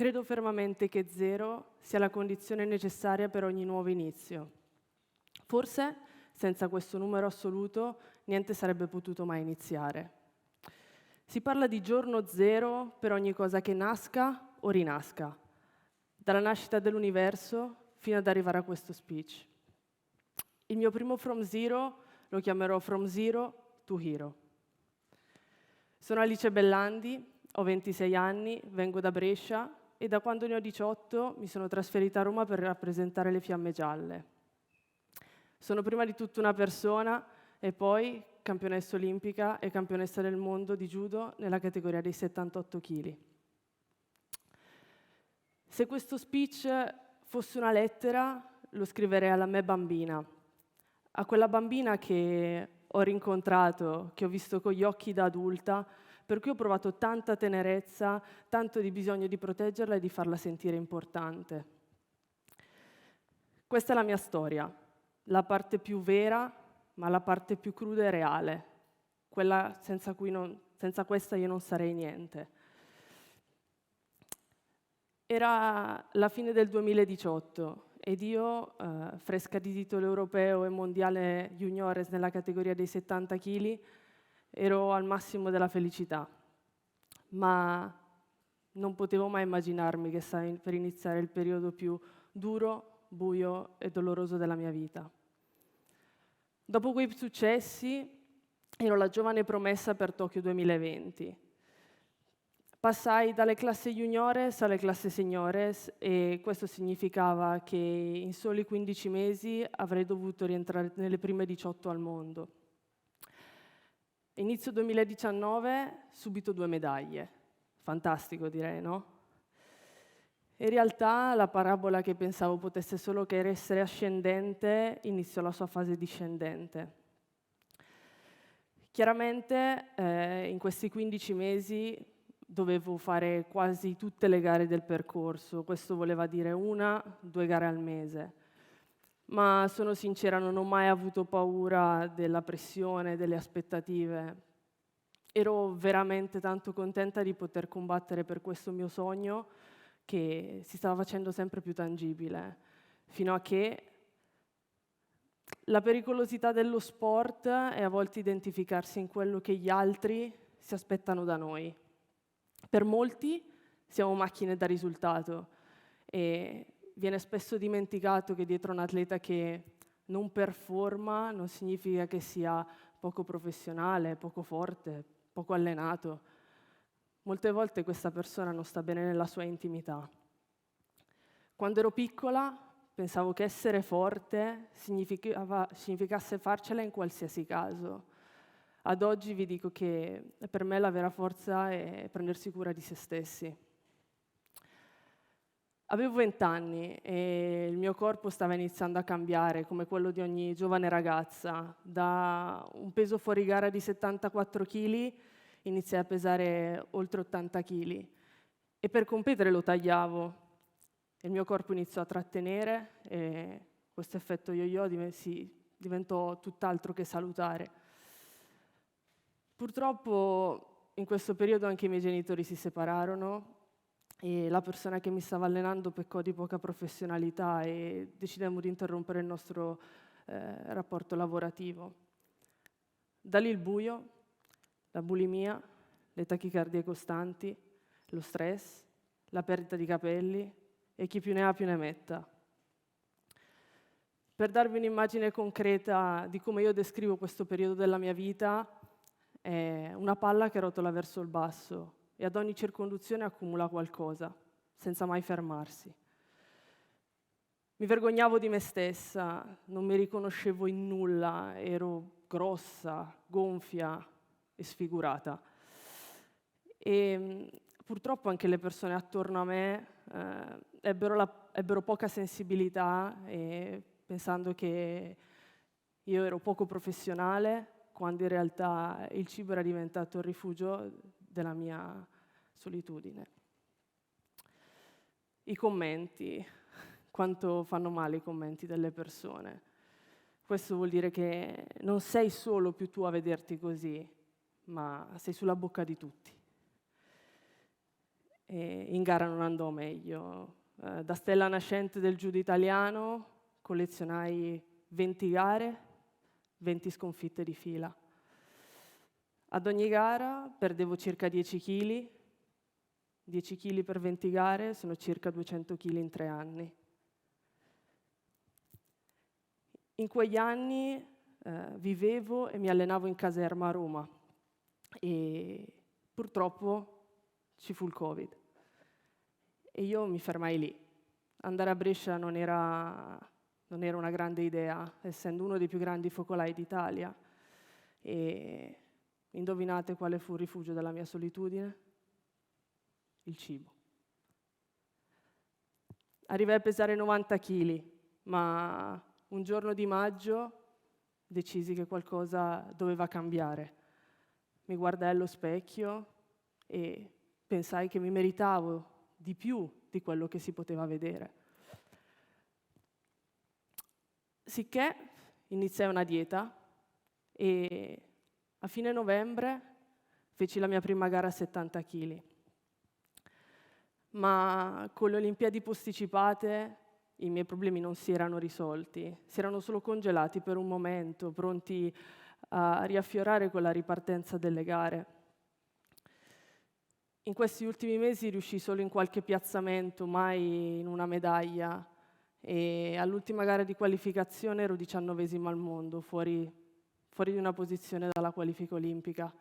Credo fermamente che 0 sia la condizione necessaria per ogni nuovo inizio. Forse, senza questo numero assoluto, niente sarebbe potuto mai iniziare. Si parla di giorno 0 per ogni cosa che nasca o rinasca, dalla nascita dell'universo fino ad arrivare a questo speech. Il mio primo From Zero lo chiamerò From Zero to Hero. Sono Alice Bellandi, ho 26 anni, vengo da Brescia e da quando ne ho 18 mi sono trasferita a Roma per rappresentare le Fiamme Gialle. Sono prima di tutto una persona e poi campionessa olimpica e campionessa del mondo di judo nella categoria dei 78 kg. Se questo speech fosse una lettera, lo scriverei alla me bambina, a quella bambina che ho rincontrato, che ho visto con gli occhi da adulta, per cui ho provato tanta tenerezza, tanto di bisogno di proteggerla e di farla sentire importante. Questa è la mia storia, la parte più vera, ma la parte più cruda e reale, quella senza questa io non sarei niente. Era la fine del 2018 ed io, fresca di titolo europeo e mondiale juniores nella categoria dei 70 kg, ero al massimo della felicità, ma non potevo mai immaginarmi che stava per iniziare il periodo più duro, buio e doloroso della mia vita. Dopo quei successi, ero la giovane promessa per Tokyo 2020. Passai dalle classi juniores alle classi seniores e questo significava che in soli 15 mesi avrei dovuto rientrare nelle prime 18 al mondo. Inizio 2019, subito 2 medaglie. Fantastico, direi, no? In realtà la parabola che pensavo potesse solo che essere ascendente iniziò la sua fase discendente. Chiaramente in questi 15 mesi dovevo fare quasi tutte le gare del percorso, questo voleva dire 1-2 gare al mese. Ma sono sincera, non ho mai avuto paura della pressione, delle aspettative. Ero veramente tanto contenta di poter combattere per questo mio sogno che si stava facendo sempre più tangibile, fino a che la pericolosità dello sport è a volte identificarsi in quello che gli altri si aspettano da noi. Per molti siamo macchine da risultato e viene spesso dimenticato che dietro un atleta che non performa non significa che sia poco professionale, poco forte, poco allenato. Molte volte questa persona non sta bene nella sua intimità. Quando ero piccola pensavo che essere forte significasse farcela in qualsiasi caso. Ad oggi vi dico che per me la vera forza è prendersi cura di se stessi. Avevo 20 anni e il mio corpo stava iniziando a cambiare, come quello di ogni giovane ragazza. Da un peso fuori gara di 74 kg iniziai a pesare oltre 80 kg e per competere lo tagliavo. Il mio corpo iniziò a trattenere e questo effetto yo-yo diventò tutt'altro che salutare. Purtroppo in questo periodo anche i miei genitori si separarono e la persona che mi stava allenando peccò di poca professionalità e decidemmo di interrompere il nostro rapporto lavorativo. Da lì il buio, la bulimia, le tachicardie costanti, lo stress, la perdita di capelli e chi più ne ha più ne metta. Per darvi un'immagine concreta di come io descrivo questo periodo della mia vita, è una palla che rotola verso il basso e ad ogni circonduzione accumula qualcosa, senza mai fermarsi. Mi vergognavo di me stessa, non mi riconoscevo in nulla, ero grossa, gonfia e sfigurata. E purtroppo anche le persone attorno a me ebbero poca sensibilità, pensando che io ero poco professionale, quando in realtà il cibo era diventato il rifugio della mia solitudine. I commenti, quanto fanno male i commenti delle persone. Questo vuol dire che non sei solo più tu a vederti così, ma sei sulla bocca di tutti. e in gara non andò meglio. Da stella nascente del judo italiano collezionai 20 gare, 20 sconfitte di fila. Ad ogni gara perdevo circa 10 kg, 10 kg per 20 gare sono circa 200 kg in 3 anni. In quegli anni vivevo e mi allenavo in caserma a Roma e purtroppo ci fu il Covid e io mi fermai lì. Andare a Brescia non era una grande idea, essendo uno dei più grandi focolai d'Italia. E indovinate quale fu il rifugio della mia solitudine? Il cibo. Arrivai a pesare 90 kg, ma un giorno di maggio decisi che qualcosa doveva cambiare. Mi guardai allo specchio e pensai che mi meritavo di più di quello che si poteva vedere. Sicché iniziai una dieta e a fine novembre feci la mia prima gara a 70 kg. Ma con le Olimpiadi posticipate i miei problemi non si erano risolti, si erano solo congelati per un momento, pronti a riaffiorare con la ripartenza delle gare. In questi ultimi mesi riuscii solo in qualche piazzamento, mai in una medaglia, e all'ultima gara di qualificazione ero 19esima al mondo, fuori di una posizione dalla qualifica olimpica,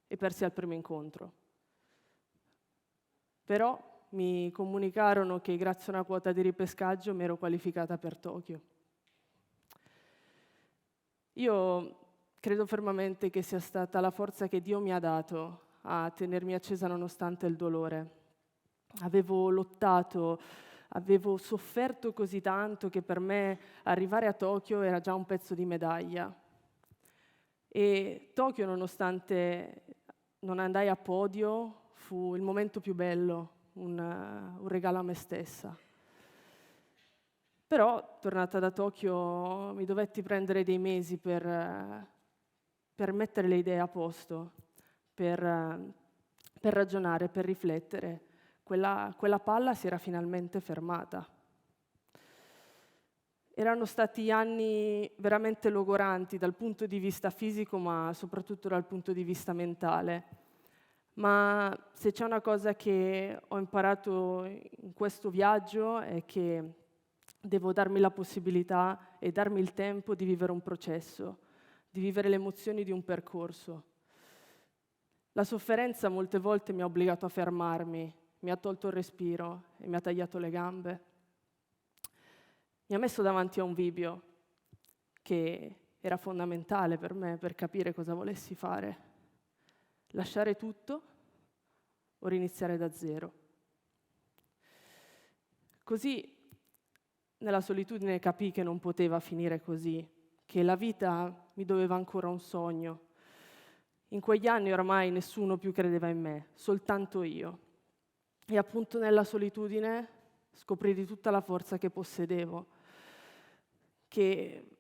e persi al primo incontro. Però mi comunicarono che grazie a una quota di ripescaggio mi ero qualificata per Tokyo. Io credo fermamente che sia stata la forza che Dio mi ha dato a tenermi accesa nonostante il dolore. Avevo lottato, avevo sofferto così tanto che per me arrivare a Tokyo era già un pezzo di medaglia. E Tokyo, nonostante non andai a podio, fu il momento più bello, un regalo a me stessa. Però, tornata da Tokyo, mi dovetti prendere dei mesi per mettere le idee a posto, per ragionare, per riflettere. Quella palla si era finalmente fermata. Erano stati anni veramente logoranti dal punto di vista fisico, ma soprattutto dal punto di vista mentale. Ma se c'è una cosa che ho imparato in questo viaggio è che devo darmi la possibilità e darmi il tempo di vivere un processo, di vivere le emozioni di un percorso. La sofferenza molte volte mi ha obbligato a fermarmi, mi ha tolto il respiro e mi ha tagliato le gambe. Mi ha messo davanti a un bivio che era fondamentale per me per capire cosa volessi fare. Lasciare tutto o riniziare da zero. Così, nella solitudine, capii che non poteva finire così, che la vita mi doveva ancora un sogno. In quegli anni oramai nessuno più credeva in me, soltanto io. E appunto nella solitudine scoprii di tutta la forza che possedevo, che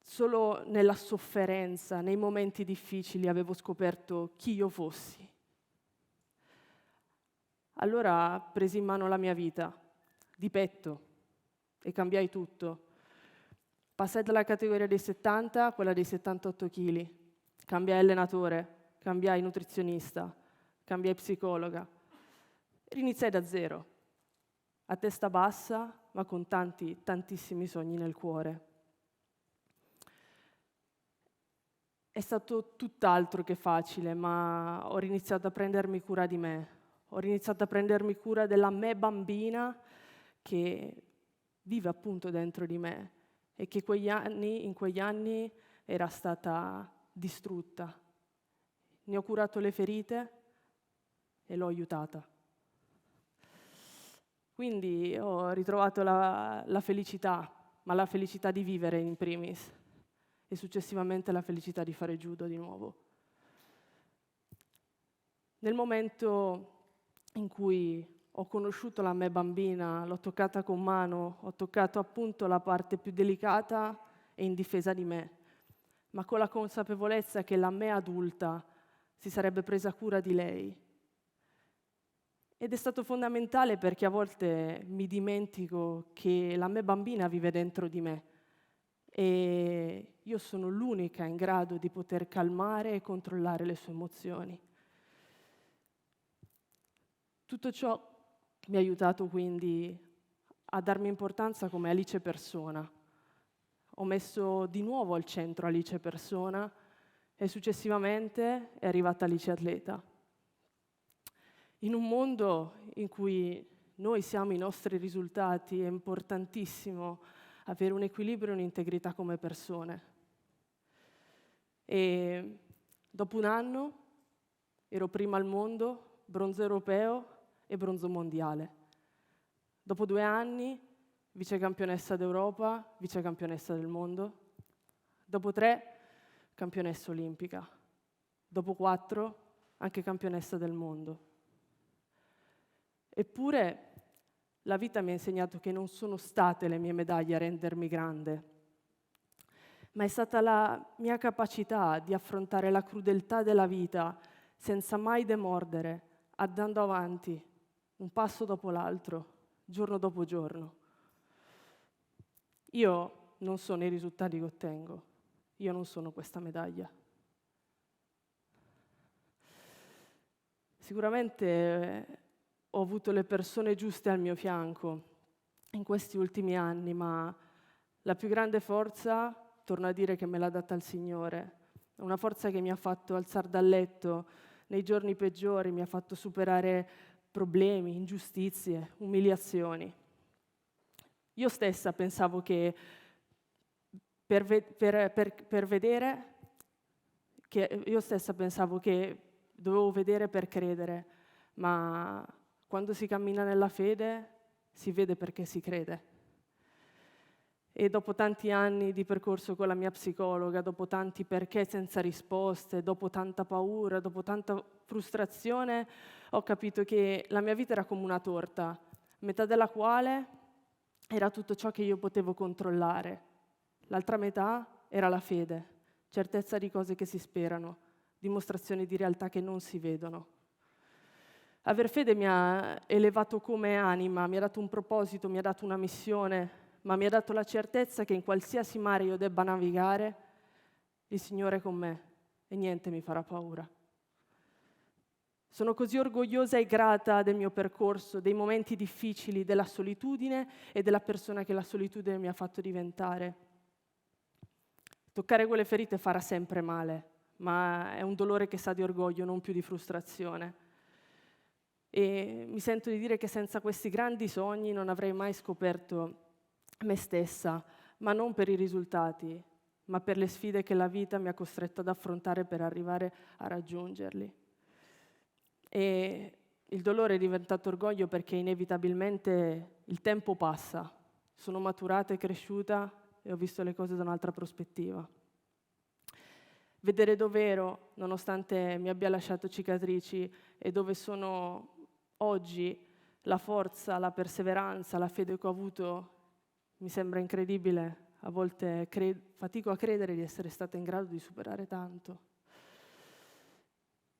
solo nella sofferenza, nei momenti difficili, avevo scoperto chi io fossi. Allora presi in mano la mia vita, di petto, e cambiai tutto. Passai dalla categoria dei 70 a quella dei 78 kg. Cambiai allenatore, cambiai nutrizionista, cambiai psicologa. Riniziai da zero, a testa bassa, ma con tantissimi sogni nel cuore. È stato tutt'altro che facile, ma ho iniziato a prendermi cura di me. Ho iniziato a prendermi cura della me bambina che vive appunto dentro di me e che in quegli anni era stata distrutta. Ne ho curato le ferite e l'ho aiutata. Quindi ho ritrovato la felicità, ma la felicità di vivere in primis e successivamente la felicità di fare judo di nuovo. Nel momento in cui ho conosciuto la me bambina, l'ho toccata con mano, ho toccato appunto la parte più delicata e indifesa di me, ma con la consapevolezza che la me adulta si sarebbe presa cura di lei. Ed è stato fondamentale perché a volte mi dimentico che la me bambina vive dentro di me e io sono l'unica in grado di poter calmare e controllare le sue emozioni. Tutto ciò mi ha aiutato quindi a darmi importanza come Alice persona. Ho messo di nuovo al centro Alice persona e successivamente è arrivata Alice atleta. In un mondo in cui noi siamo i nostri risultati è importantissimo avere un equilibrio e un'integrità come persone. E dopo un anno ero prima al mondo, bronzo europeo e bronzo mondiale. Dopo 2 anni, vicecampionessa d'Europa, vicecampionessa del mondo. Dopo 3, campionessa olimpica. Dopo 4, anche campionessa del mondo. Eppure la vita mi ha insegnato che non sono state le mie medaglie a rendermi grande, ma è stata la mia capacità di affrontare la crudeltà della vita senza mai demordere, andando avanti, un passo dopo l'altro, giorno dopo giorno. Io non sono i risultati che ottengo, io non sono questa medaglia. Sicuramente ho avuto le persone giuste al mio fianco in questi ultimi anni, ma la più grande forza, torno a dire che me l'ha data il Signore, è una forza che mi ha fatto alzare dal letto nei giorni peggiori, mi ha fatto superare problemi, ingiustizie, umiliazioni. Io stessa pensavo che io stessa pensavo che dovevo vedere per credere, ma quando si cammina nella fede si vede perché si crede. E dopo tanti anni di percorso con la mia psicologa, dopo tanti perché senza risposte, dopo tanta paura, dopo tanta frustrazione, ho capito che la mia vita era come una torta, metà della quale era tutto ciò che io potevo controllare. L'altra metà era la fede, certezza di cose che si sperano, dimostrazioni di realtà che non si vedono. Aver fede mi ha elevato come anima, mi ha dato un proposito, mi ha dato una missione, ma mi ha dato la certezza che in qualsiasi mare io debba navigare, il Signore è con me e niente mi farà paura. Sono così orgogliosa e grata del mio percorso, dei momenti difficili, della solitudine e della persona che la solitudine mi ha fatto diventare. Toccare quelle ferite farà sempre male, ma è un dolore che sa di orgoglio, non più di frustrazione. E mi sento di dire che senza questi grandi sogni non avrei mai scoperto me stessa, ma non per i risultati, ma per le sfide che la vita mi ha costretto ad affrontare per arrivare a raggiungerli. E il dolore è diventato orgoglio perché inevitabilmente il tempo passa. Sono maturata e cresciuta e ho visto le cose da un'altra prospettiva. Vedere dove ero, nonostante mi abbia lasciato cicatrici, e dove sono oggi, la forza, la perseveranza, la fede che ho avuto, mi sembra incredibile. A volte fatico a credere di essere stata in grado di superare tanto.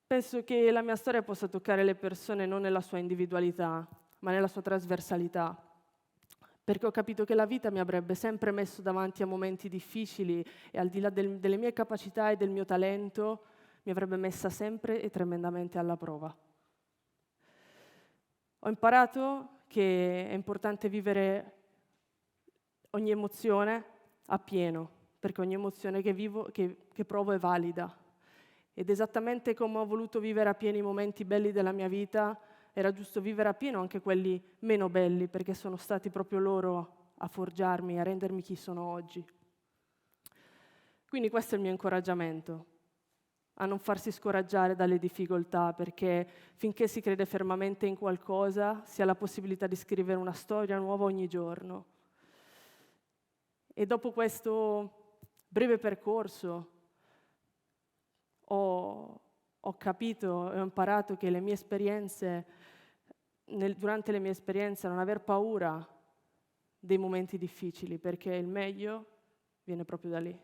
Penso che la mia storia possa toccare le persone non nella sua individualità, ma nella sua trasversalità, perché ho capito che la vita mi avrebbe sempre messo davanti a momenti difficili e al di là delle mie capacità e del mio talento, mi avrebbe messa sempre e tremendamente alla prova. Ho imparato che è importante vivere ogni emozione a pieno, perché ogni emozione che vivo, che provo è valida. Ed esattamente come ho voluto vivere a pieno i momenti belli della mia vita, era giusto vivere a pieno anche quelli meno belli, perché sono stati proprio loro a forgiarmi, a rendermi chi sono oggi. Quindi questo è il mio incoraggiamento, a non farsi scoraggiare dalle difficoltà, perché finché si crede fermamente in qualcosa, si ha la possibilità di scrivere una storia nuova ogni giorno. E dopo questo breve percorso ho capito e ho imparato che le mie esperienze, durante le mie esperienze, non aver paura dei momenti difficili, perché il meglio viene proprio da lì.